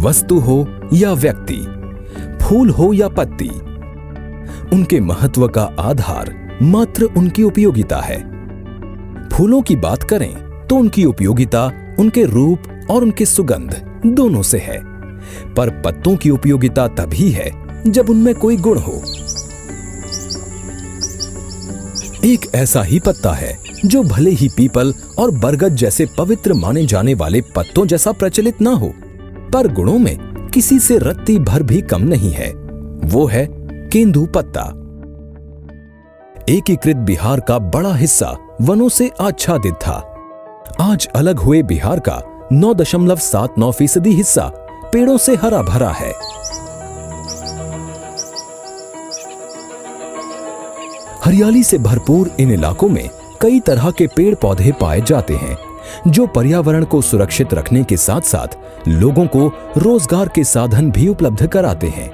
वस्तु हो या व्यक्ति, फूल हो या पत्ती, उनके महत्व का आधार मात्र उनकी उपयोगिता है। फूलों की बात करें तो उनकी उपयोगिता उनके रूप और उनके सुगंध दोनों से है, पर पत्तों की उपयोगिता तभी है जब उनमें कोई गुण हो। एक ऐसा ही पत्ता है जो भले ही पीपल और बरगद जैसे पवित्र माने जाने वाले पत्तों जैसा प्रचलित ना हो, पर गुणों में किसी से रत्ती भर भी कम नहीं है। वो है केंदू पत्ता। एकीकृत बिहार का बड़ा हिस्सा वनों से आच्छादित था। आज अलग हुए बिहार का 9.79% हिस्सा पेड़ों से हरा भरा है। हरियाली से भरपूर इन इलाकों में कई तरह के पेड़ पौधे पाए जाते हैं, जो पर्यावरण को सुरक्षित रखने के साथ साथ लोगों को रोजगार के साधन भी उपलब्ध कराते हैं।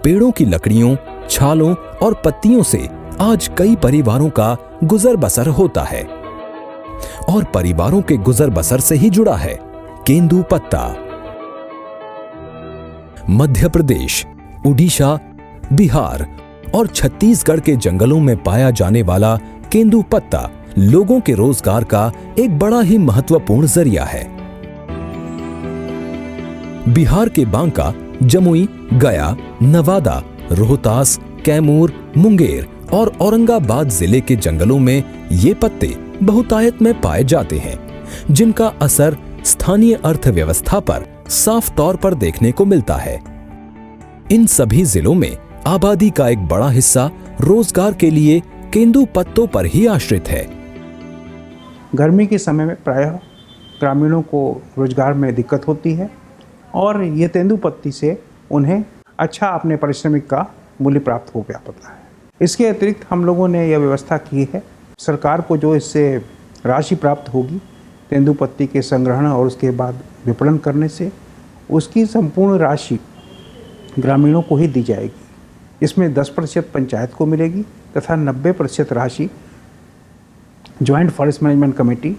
पेड़ों की लकड़ियों, छालों और पत्तियों से आज कई परिवारों का गुजर बसर होता है, और परिवारों के गुजर बसर से ही जुड़ा है केंदू पत्ता। मध्य प्रदेश, उड़ीसा, बिहार और छत्तीसगढ़ के जंगलों में पाया जाने वाला केंदू पत्ता लोगों के रोजगार का एक बड़ा ही महत्वपूर्ण जरिया है। बिहार के बांका, जमुई, गया, नवादा, रोहतास, कैमूर, मुंगेर और औरंगाबाद जिले के जंगलों में ये पत्ते बहुतायत में पाए जाते हैं, जिनका असर स्थानीय अर्थव्यवस्था पर साफ तौर पर देखने को मिलता है। इन सभी जिलों में आबादी का एक बड़ा हिस्सा रोजगार के लिए केंदू पत्तों पर ही आश्रित है। गर्मी के समय में प्रायः ग्रामीणों को रोजगार में दिक्कत होती है, और ये तेंदू पत्ती से उन्हें अच्छा अपने पारिश्रमिक का मूल्य प्राप्त हो पाता है। इसके अतिरिक्त हम लोगों ने यह व्यवस्था की है, सरकार को जो इससे राशि प्राप्त होगी तेंदू पत्ती के संग्रहण और उसके बाद विपणन करने से, उसकी संपूर्ण राशि ग्रामीणों को ही दी जाएगी। इसमें 10% पंचायत को मिलेगी तथा 90% राशि जॉइंट फॉरेस्ट मैनेजमेंट कमेटी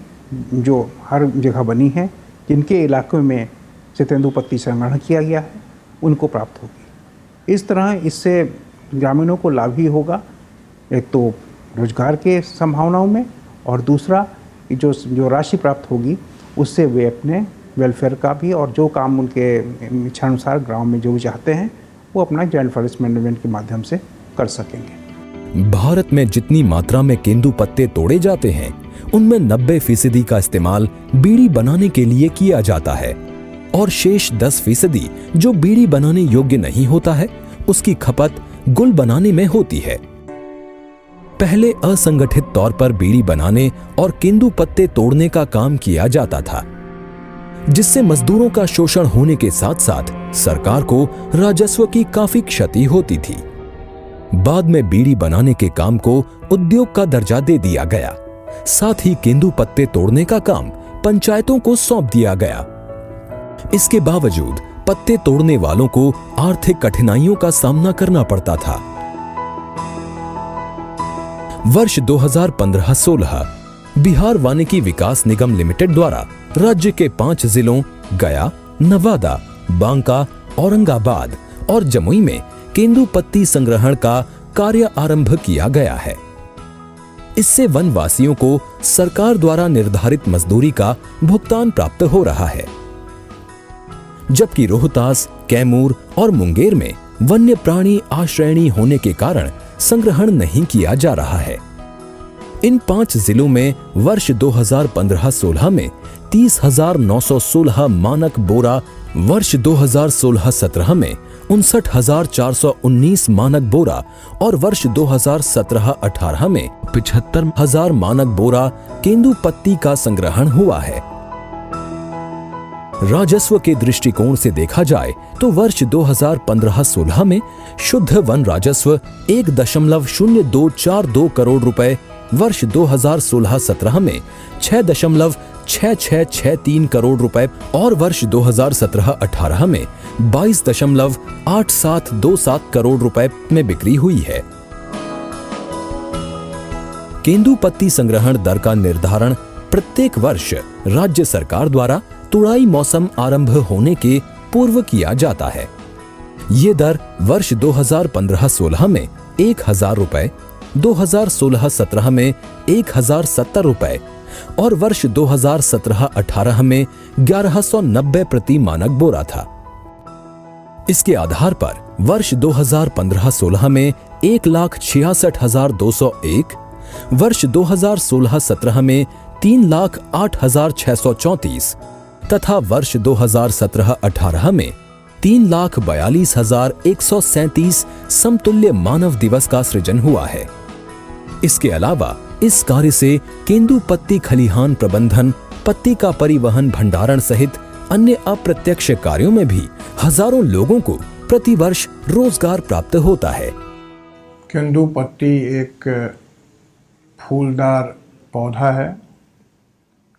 जो हर जगह बनी है, जिनके इलाकों में से तेंदू पत्ती संग्रहण किया गया है, उनको प्राप्त होगी। इस तरह इससे ग्रामीणों को लाभ ही होगा, एक तो रोजगार के संभावनाओं में, और दूसरा जो राशि प्राप्त होगी उससे वे अपने वेलफेयर का भी और जो काम उनके इच्छानुसार गाँव में जो भी चाहते हैं वो अपना जॉइंट फॉरेस्ट मैनेजमेंट के माध्यम से कर सकेंगे। भारत में जितनी मात्रा में केंदू पत्ते तोड़े जाते हैं, उनमें 90% का इस्तेमाल बीड़ी बनाने के लिए किया जाता है, और शेष 10% जो बीड़ी बनाने योग्य नहीं होता है, उसकी खपत गुल बनाने में होती है। पहले असंगठित तौर पर बीड़ी बनाने और केंदू पत्ते तोड़ने का काम किया जाता था, जिससे मजदूरों का शोषण होने के साथ साथ सरकार को राजस्व की काफी क्षति होती थी। बाद में बीड़ी बनाने के काम को उद्योग का दर्जा दे दिया गया। साथ ही केंदू पत्ते तोड़ने का काम पंचायतों को सौंप दिया गया। इसके बावजूद पत्ते तोड़ने वालों को आर्थिक कठिनाइयों का सामना करना पड़ता था। वर्ष 2015-16 बिहार वानिकी विकास निगम लिमिटेड द्वारा राज्य के 5 जिलों गया, नवादा, बांका, औरंगाबाद और जमुई में केंदू पत्ती संग्रहण का कार्य आरंभ किया गया है। इससे वनवासियों को सरकार द्वारा निर्धारित मजदूरी का भुगतान प्राप्त हो रहा है, जबकि रोहतास, कैमूर और मुंगेर में वन्य प्राणी आश्रयणी होने के कारण संग्रहण नहीं किया जा रहा है। इन 5 जिलों में वर्ष 2015-16 में 30,916 मानक बोरा, वर्ष 2016-17 में 59,419 मानक बोरा और वर्ष 2017-18 में 75,000 मानक बोरा केंदू पत्ती का संग्रहण हुआ है। राजस्व के दृष्टिकोण से देखा जाए तो वर्ष 2015-16 में शुद्ध वन राजस्व 1.0242 करोड़ रुपए, वर्ष 2016-17 में 6.6663 करोड़ रुपए और वर्ष 2017-18 में 22.8727 करोड़ रुपए में बिक्री हुई है। केंदू पत्ती संग्रहण दर का निर्धारण प्रत्येक वर्ष राज्य सरकार द्वारा तुड़ाई मौसम आरंभ होने के पूर्व किया जाता है। ये दर वर्ष 2015-16 में 1,000 रुपए, 2016-17 में 1,070 रुपए और वर्ष 2017-18 में 1190 प्रति मानक बोरा था। इसके आधार पर वर्ष 2015-16 में 1,66,201, वर्ष 2016-17 में 3,08,634 तथा वर्ष 2017-18 में 3,42,137 समतुल्य मानव दिवस का सृजन हुआ है। इसके अलावा इस कार्य से केंदुपत्ती खलिहान प्रबंधन, पत्ती का परिवहन, भंडारण सहित अन्य अप्रत्यक्ष कार्यों में भी हजारों लोगों को प्रतिवर्ष रोजगार प्राप्त होता है। केंदुपत्ती एक फूलदार पौधा है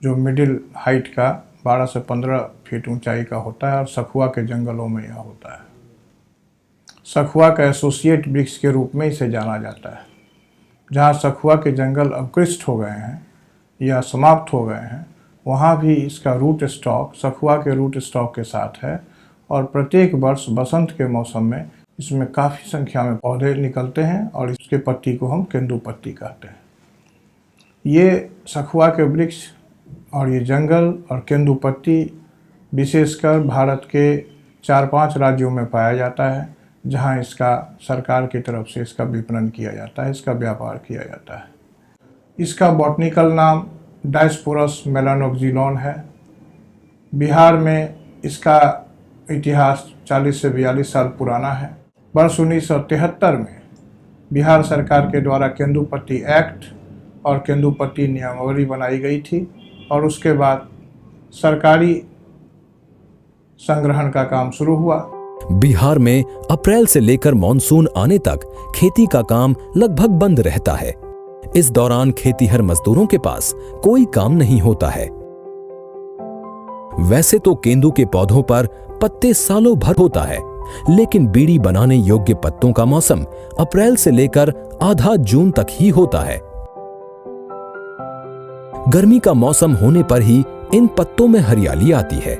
जो मिडिल हाइट का 12 से 15 फीट ऊंचाई का होता है और सखुआ के जंगलों में यह होता है। सखुआ का एसोसिएट वृक्ष के रूप में इसे जाना जाता है। जहाँ सखुआ के जंगल अवकृष्ट हो गए हैं या समाप्त हो गए हैं, वहाँ भी इसका रूट स्टॉक सखुआ के रूट स्टॉक के साथ है और प्रत्येक वर्ष बसंत के मौसम में इसमें काफ़ी संख्या में पौधे निकलते हैं और इसके पत्ती को हम केंदुपत्ती कहते हैं। ये सखुआ के वृक्ष और ये जंगल और केंदुपत्ती विशेषकर भारत के 4-5 राज्यों में पाया जाता है, जहाँ इसका सरकार की तरफ से इसका विपणन किया जाता है, इसका व्यापार किया जाता है। इसका बॉटनिकल नाम डायस्पोरस मेलानोक्सिलॉन है। बिहार में इसका इतिहास 40 से 42 साल पुराना है। वर्ष 1973 में बिहार सरकार के द्वारा केंदुपत्ती एक्ट और केंदुपत्ती नियमावली बनाई गई थी और उसके बाद सरकारी संग्रहण का काम शुरू हुआ। बिहार में अप्रैल से लेकर मानसून आने तक खेती का काम लगभग बंद रहता है। इस दौरान खेतीहर मजदूरों के पास कोई काम नहीं होता है। वैसे तो केंदू के पौधों पर पत्ते सालों भर होता है, लेकिन बीड़ी बनाने योग्य पत्तों का मौसम अप्रैल से लेकर आधा जून तक ही होता है। गर्मी का मौसम होने पर ही इन पत्तों में हरियाली आती है।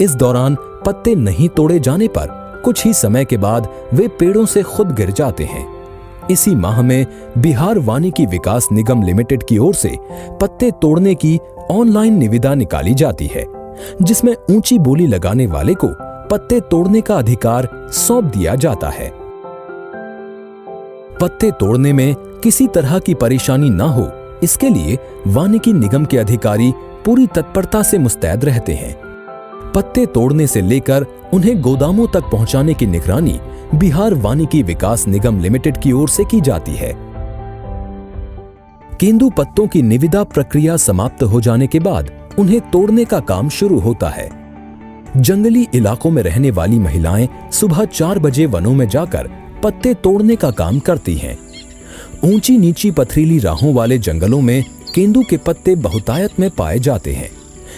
इस दौरान पत्ते नहीं तोड़े जाने पर कुछ ही समय के बाद वे पेड़ों से खुद गिर जाते हैं। इसी माह में बिहार वानिकी विकास निगम लिमिटेड की ओर से पत्ते तोड़ने की ऑनलाइन निविदा निकाली जाती है, जिसमें ऊंची बोली लगाने वाले को पत्ते तोड़ने का अधिकार सौंप दिया जाता है। पत्ते तोड़ने में किसी तरह की परेशानी ना हो, इसके लिए वानिकी निगम के अधिकारी पूरी तत्परता से मुस्तैद रहते हैं। पत्ते तोड़ने से लेकर उन्हें गोदामों तक पहुंचाने की निगरानी बिहार वानिकी विकास निगम लिमिटेड की ओर से की जाती है। केंदू पत्तों की निविदा प्रक्रिया समाप्त हो जाने के बाद उन्हें तोड़ने का काम शुरू होता है। जंगली इलाकों में रहने वाली महिलाएं सुबह 4 बजे वनों में जाकर पत्ते तोड़ने का काम करती हैं। ऊंची नीची पथरीली राहों वाले जंगलों में केंदू के पत्ते बहुतायत में पाए जाते हैं,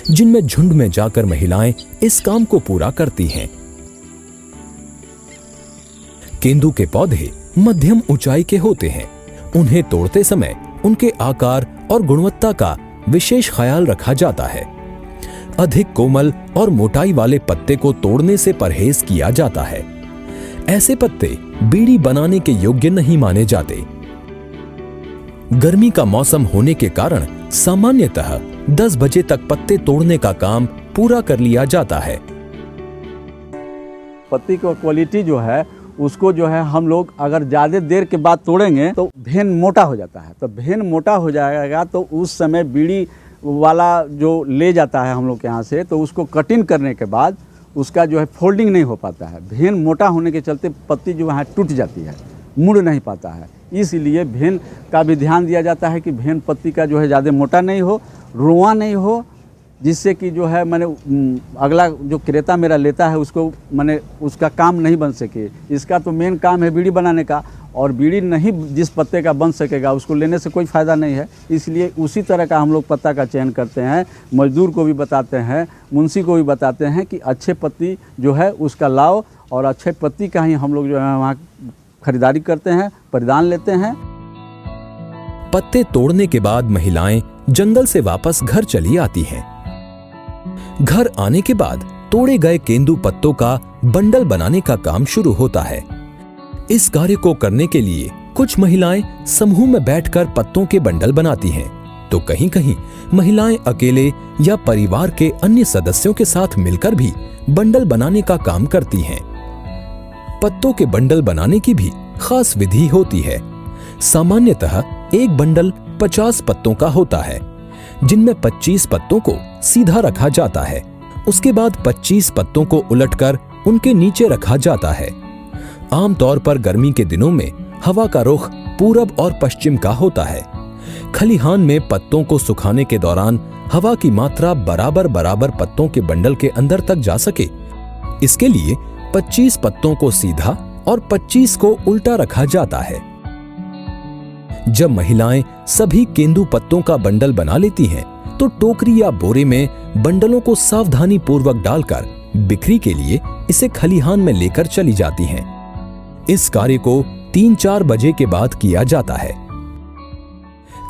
जिनमें झुंड में जाकर महिलाएं इस काम को पूरा करती हैं। केंदू के पौधे मध्यम ऊंचाई के होते हैं। उन्हें तोड़ते समय उनके आकार और गुणवत्ता का विशेष ख्याल रखा जाता है। अधिक कोमल और मोटाई वाले पत्ते को तोड़ने से परहेज किया जाता है। ऐसे पत्ते बीड़ी बनाने के योग्य नहीं माने जाते। गर्मी का मौसम होने के कारण सामान्यतः 10 बजे तक पत्ते तोड़ने का काम पूरा कर लिया जाता है। पत्ती की क्वालिटी जो है उसको जो है हम लोग अगर ज़्यादा देर के बाद तोड़ेंगे तो भेन मोटा हो जाता है। तो भेन मोटा हो जाएगा तो उस समय बीड़ी वाला जो ले जाता है हम लोग के यहाँ से, तो उसको कटिंग करने के बाद उसका जो है फोल्डिंग नहीं हो पाता है। भेन मोटा होने के चलते पत्ती जो है टूट जाती है, मुड़ नहीं पाता है। इसलिए भेन का भी ध्यान दिया जाता है कि भेन पत्ती का जो है ज़्यादा मोटा नहीं हो, रुआ नहीं हो, जिससे कि जो है मैंने अगला जो क्रेता मेरा लेता है उसको मैंने उसका काम नहीं बन सके। इसका तो मेन काम है बीड़ी बनाने का, और बीड़ी नहीं जिस पत्ते का बन सकेगा उसको लेने से कोई फ़ायदा नहीं है। इसलिए उसी तरह का हम लोग पत्ता का चयन करते हैं। मजदूर को भी बताते हैं, मुंशी को भी बताते हैं कि अच्छे पत्ती जो है उसका लाओ, और अच्छे पत्ती का ही हम लोग जो है वहाँ खरीदारी करते हैं, परिधान लेते हैं। पत्ते तोड़ने के बाद महिलाएं जंगल से वापस घर चली आती हैं। घर आने के बाद तोड़े गए केंदू पत्तों का बंडल बनाने का काम शुरू होता है। इस कार्य को करने के लिए कुछ महिलाएं समूह में बैठकर पत्तों के बंडल बनाती हैं, तो कहीं कहीं महिलाएं अकेले या परिवार के अन्य सदस्यों के साथ मिलकर भी बंडल बनाने का काम करती हैं। पत्तों के बंडल बनाने की भी खास विधि होती है। सामान्यतः एक बंडल 50 पत्तों का होता है, जिनमें 25 पत्तों को सीधा रखा जाता है। उसके बाद 25 पत्तों को उलटकर उनके नीचे रखा जाता है। आमतौर पर गर्मी के दिनों में हवा का रुख पूरब और पश्चिम का होता है। खलिहान में पत्तों को सुखाने के दौरान हवा की मात्रा बराबर बराबर पत्तों के बंडल के अंदर तक जा सके, इसके लिए 25 पत्तों को सीधा और 25 को उल्टा रखा जाता है। जब महिलाएं सभी केंदू पत्तों का बंडल बना लेती हैं, तो टोकरी या बोरे में बंडलों को सावधानी पूर्वक डालकर बिक्री के लिए इसे खलिहान में लेकर चली जाती हैं। इस कार्य को 3-4 बजे के बाद किया जाता है।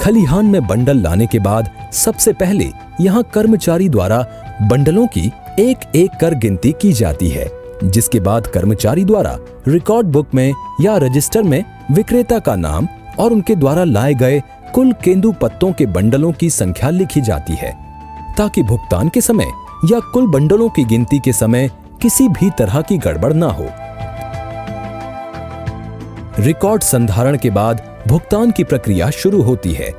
खलिहान में बंडल लाने के बाद सबसे पहले यहाँ कर्मचारी द्वारा बंडलों की एक एक कर गिनती की जाती है, जिसके बाद कर्मचारी द्वारा रिकॉर्ड बुक में या रजिस्टर में विक्रेता का नाम और उनके द्वारा लाए गए कुल केंदू पत्तों के बंडलों की संख्या लिखी जाती है, ताकि भुगतान के समय या कुल बंडलों की गिनती के समय किसी भी तरह की गड़बड़ ना हो। रिकॉर्ड संधारण के बाद भुगतान की प्रक्रिया शुरू होती है।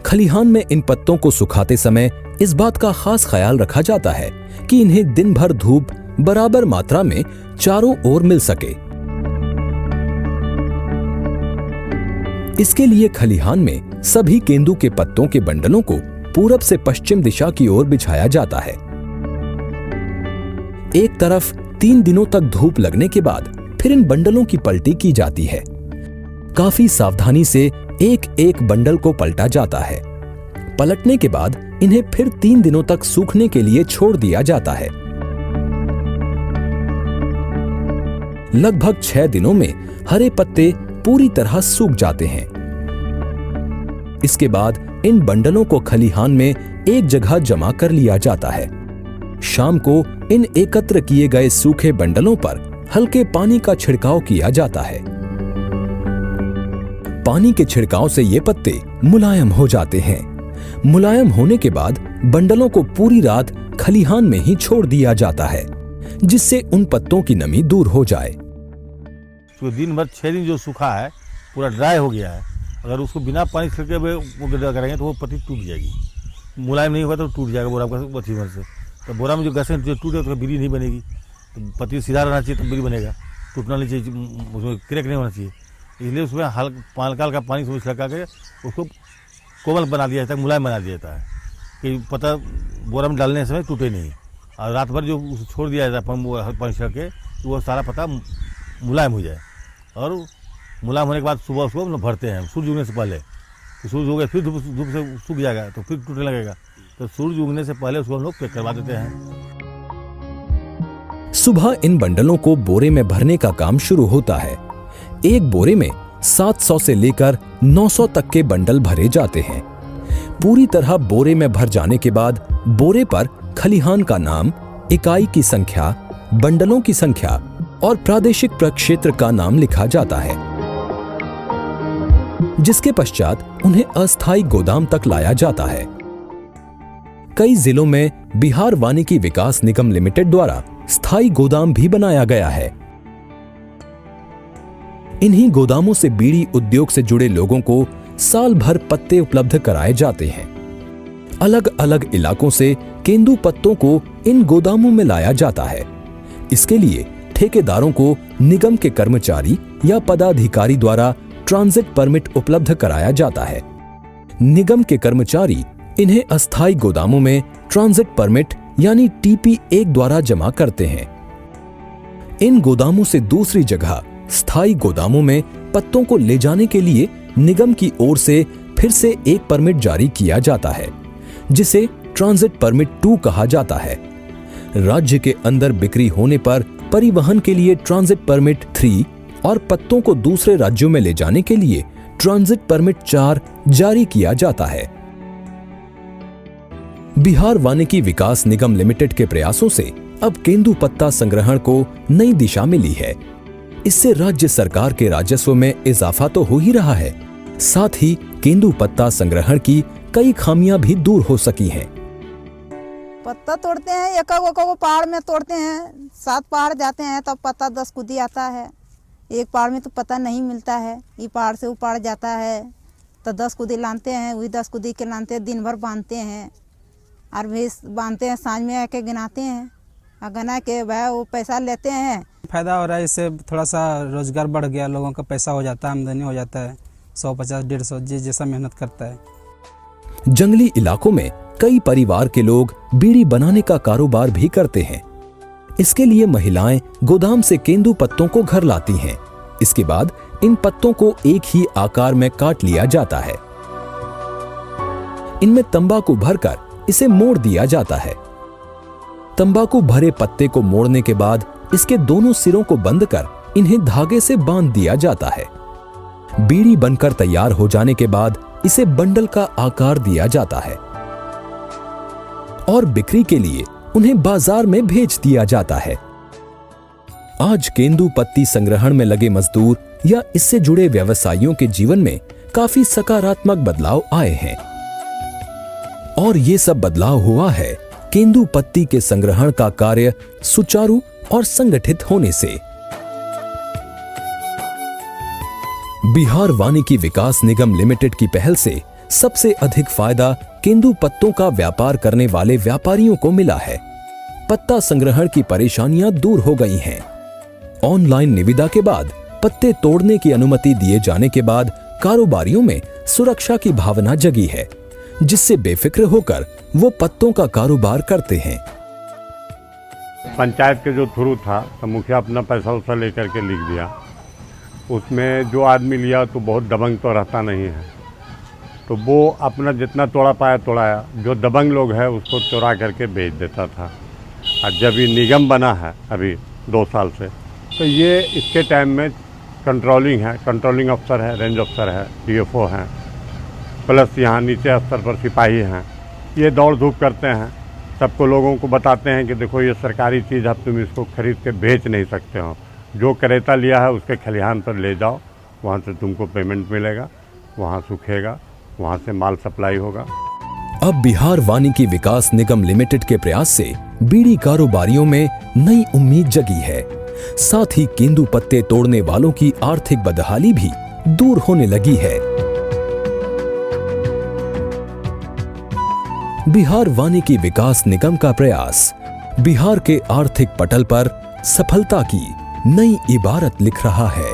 खलिहान में इन पत्तों को सुखाते समय इस बात का खास ख्याल रखा जाता है कि इन्हें दिन भर धूप बराबर मात्रा में चारों ओर मिल सके। इसके लिए खलिहान में सभी केंदू के पत्तों के बंडलों को पूरब से पश्चिम दिशा की ओर बिछाया जाता है। एक तरफ 3 दिनों तक धूप लगने के बाद फिर इन बंडलों की पलटी की जाती है। काफी सावधानी से एक एक बंडल को पलटा जाता है। पलटने के बाद इन्हें फिर 3 दिनों तक सूखने के लिए छोड़ दिया जाता है। लगभग 6 दिनों में हरे पत्ते पूरी तरह सूख जाते हैं। इसके बाद इन बंडलों को खलिहान में एक जगह जमा कर लिया जाता है। शाम को इन एकत्र किए गए सूखे बंडलों पर हल्के पानी का छिड़काव किया जाता है। पानी के छिड़काव से ये पत्ते मुलायम हो जाते हैं। मुलायम होने के बाद बंडलों को पूरी रात खलिहान में ही छोड़ दिया जाता है, जिससे उन पत्तों की नमी दूर हो जाए। तो दिन भर 6 दिन जो सूखा है पूरा ड्राई हो गया है, अगर उसको बिना पानी छिड़के हुए करेंगे तो वो पत्ती टूट जाएगी। मुलायम नहीं होगा तो टूट जाएगा बोरा का पत्ती भर से। तो बोरा में जो गैसें जो टूटे तो बीड़ी नहीं बनेगी। तो पत्ती सीधा रहना चाहिए तो बीड़ी बनेगा, टूटना नहीं चाहिए, उसमें क्रैक नहीं होना चाहिए। इसलिए उसमें हल्का हल्का पानी से छिड़का के उसको कोमल बना दिया जाता है, मुलायम बना दिया जाता है कि पत्ता बोरा में डालने समय टूटे नहीं। और रात भर जो उसे छोड़ दिया जाता है पानी छिड़क के, तो वो सारा पत्ता मुलायम हो जाए। और मुलायम होने के बाद सुबह उसको हम भरते हैं सूरज उगने से पहले। तो सूरज उगे फिर धूप से सूख जाएगा तो फिर टूटने लगेगा, तो सूरज उगने से पहले उसको हम लोग पैक करवा देते हैं। सुबह इन बंडलों को बोरे में भरने का काम शुरू होता है। एक बोरे में 700 से लेकर 900 तक के बंडल भरे जाते हैं। पूरी तरह बोरे में भर जाने के बाद बोरे पर खलिहान का नाम, इकाई की संख्या, बंडलों की संख्या और प्रादेशिक प्रक्षेत्र का नाम लिखा जाता है, जिसके पश्चात उन्हें अस्थायी गोदाम तक लाया जाता है। कई जिलों में बिहार वानिकी विकास निगम लिमिटेड द्वारा स्थायी गोदाम भी बनाया गया है। इन्हीं गोदामों से बीड़ी उद्योग से जुड़े लोगों को साल भर पत्ते उपलब्ध कराए जाते हैं। अलग अलग इलाकों से केंदू पत्तों को इन गोदामों में लाया जाता है। इसके लिए ठेकेदारों को निगम के कर्मचारी या पदाधिकारी द्वारा ट्रांजिट परमिट उपलब्ध कराया जाता है। निगम के कर्मचारी इन्हें अस्थायी गोदामों में ट्रांजिट परमिट यानी TP1 द्वारा जमा करते हैं। इन गोदामों से दूसरी जगह स्थायी गोदामों में पत्तों को ले जाने के लिए निगम की ओर से फिर से एक परमिट जारी किया जाता है, जिसे ट्रांजिट परमिट 2 कहा जाता है। राज्य के अंदर बिक्री होने पर परिवहन के लिए ट्रांजिट परमिट 3 और पत्तों को दूसरे राज्यों में ले जाने के लिए ट्रांजिट परमिट 4 जारी किया जाता है। बिहार वानिकी विकास निगम लिमिटेड के प्रयासों से अब केंदू पत्ता संग्रहण को नई दिशा मिली है। इससे राज्य सरकार के राजस्व में इजाफा तो हो ही रहा है, साथ ही केंदू पत्ता संग्रहण की कई खामियां भी दूर हो सकी हैं। पत्ता तोड़ते हैं, एक पहाड़ में तोड़ते हैं, 7 पहाड़ जाते हैं तब पत्ता 10 कुदी आता है। एक पहाड़ में तो पत्ता नहीं मिलता है, ये पहाड़ से वो पहाड़ जाता है तो 10 कुदी लानते हैं, वही 10 कुदी के लानते हैं, दिन भर बांधते हैं और भी बांधते हैं, सांझ में आके गिनाते हैं और गना के भाई वो पैसा लेते हैं। फ़ायदा हो रहा है, इससे थोड़ा सा रोजगार बढ़ गया, लोगों का पैसा हो जाता है, आमदनी हो जाता है, 150, 150 जैसा मेहनत करता है। जंगली इलाकों में कई परिवार के लोग बीड़ी बनाने का कारोबार भी करते हैं। इसके लिए महिलाएं गोदाम से केंदू पत्तों को घर लाती हैं। इसके बाद इन पत्तों को एक ही आकार में काट लिया जाता है। इनमें तंबाकू भरकर इसे मोड़ दिया जाता है। तंबाकू भरे पत्ते को मोड़ने के बाद इसके दोनों सिरों को बंद कर इन्हें धागे से बांध दिया जाता है। बीड़ी बनकर तैयार हो जाने के बाद इसे बंडल का आकार दिया जाता है और बिक्री के लिए उन्हें बाजार में भेज दिया जाता है। आज केंदू पत्ती संग्रहण में लगे मजदूर या इससे जुड़े व्यवसायियों के जीवन में काफी सकारात्मक बदलाव आए हैं और ये सब बदलाव हुआ है केंदू पत्ती के संग्रहण का कार्य सुचारू और संगठित होने से। बिहार वानिकी विकास निगम लिमिटेड की पहल से सबसे अधिक फायदा केंदू पत्तों का व्यापार करने वाले व्यापारियों को मिला है। पत्ता संग्रहण की परेशानियां दूर हो गई हैं। ऑनलाइन निविदा के बाद पत्ते तोड़ने की अनुमति दिए जाने के बाद कारोबारियों में सुरक्षा की भावना जगी है, जिससे बेफिक्र होकर वो पत्तों का कारोबार करते हैं। पंचायत के जो थ्रू था तो मुखिया अपना पैसा उसा लेकर के लिख दिया। उसमें जो आदमी लिया तो बहुत दबंग तो रहता नहीं है, तो वो अपना जितना तोड़ा पाया तोड़ाया, जो दबंग लोग है उसको चुरा करके बेच देता था। और जब ये निगम बना है अभी 2 साल से, तो ये इसके टाइम में कंट्रोलिंग है, कंट्रोलिंग अफसर है, रेंज अफसर है, DFO हैं, प्लस यहाँ नीचे स्तर पर सिपाही हैं। ये दौड़ धूप करते हैं, सबको लोगों को बताते हैं कि देखो ये सरकारी चीज़ है, तुम इसको खरीद के बेच नहीं सकते हो। जो क्रेता लिया है उसके खलिहान पर ले जाओ, वहाँ से तुमको पेमेंट मिलेगा, वहाँ सूखेगा, वहाँ से माल सप्लाई होगा। अब बिहार वानिकी विकास निगम लिमिटेड के प्रयास से बीड़ी कारोबारियों में नई उम्मीद जगी है। साथ ही केंदू पत्ते तोड़ने वालों की आर्थिक बदहाली भी दूर होने लगी है। बिहार वानिकी विकास निगम का प्रयास बिहार के आर्थिक पटल पर सफलता की नई इबारत लिख रहा है।